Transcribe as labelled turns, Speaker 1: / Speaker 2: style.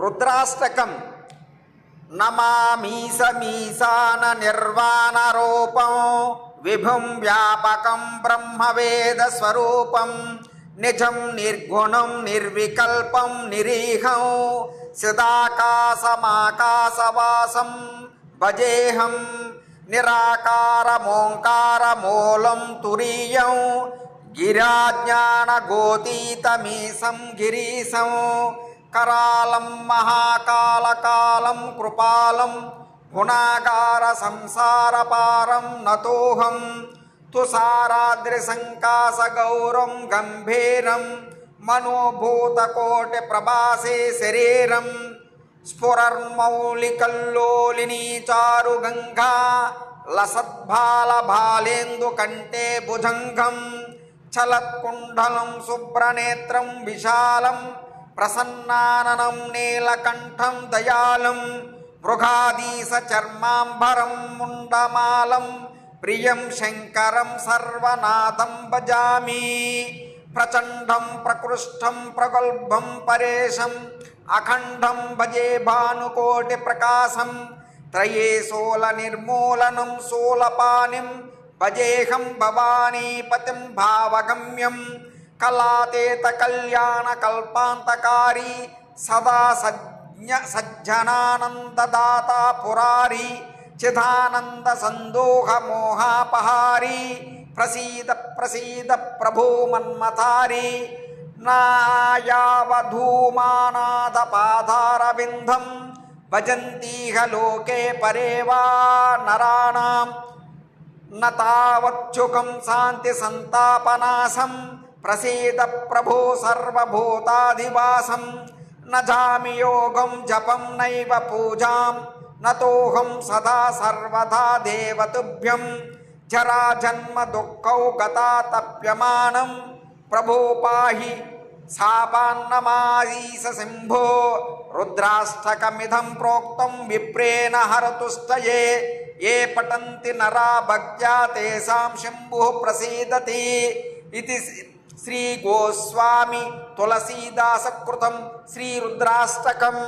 Speaker 1: రుద్రాష్టకం. నమామీశమీశాన నిర్వాణరూపం విభుం వ్యాపకం బ్రహ్మవేద స్వరూపం నిజం నిర్గుణం నిర్వికల్పం నిరీహం సిదాకాశమాకాశవాసం భజేహం నిరాకారమోంకారమూలం తురీయం గిరాజ్ఞానగోతీతమీశం గిరీశం करालं महाकालकालं कृपालं गुणागार संसारपारं नतोऽहं तुषाराद्रिसङ्काशगौरं गम्भीरं मनोभूतकोटिप्रभासे शरीरं स्फुरन्मौलिकल्लोलिनी चारुगङ्गा लसद्भालभालेन्दुकण्ठे भुजङ्गं चलत्कुण्डलं शुभ्रनेत्रं विशालं प्रसन्नाननं नीलकण्ठं दयालं मृगाधीश चर्माम्बरं मुण्डमालं प्रियं शङ्करं सर्वनाथं भजामि प्रचण्डं प्रकृष्टं प्रगल्भं परेशम् अखण्डं भजे भानुकोटिप्रकाशं त्रये शूलनिर्मूलनं शूलपाणिं भजेऽहं भवानीपतिं भावगम्यं कलातीत कल्याण कल्पान्तकारी सदा सज्जनानन्ददाता पुरारी चिदानन्द सन्दोह मोहापहारी प्रसीद प्रसीद प्रभो मन्मथारी नायावधूमानादपादारविन्दं भजन्तीह लोके परे वा नराणां न तावच्छुकं शान्ति सन्तापनाशं प्रसीद प्रभो सर्वभूताधिवासं न जामि योगं जपं नैव पूजां नतोऽहं सदा सर्वदा देवतुभ्यं जराजन्म दुःखौ गता तप्यमानं प्रभो पाहि शापान्नमारीश सिंहो रुद्राष्टकमिदं प्रोक्तं विप्रेण हरतुष्टये ये पठन्ति नरा भक्त्या तेषां शम्भुः प्रसीदति इति श्री गोस्वामी तुलसीदास कृतं श्री रुद्राष्टकम्।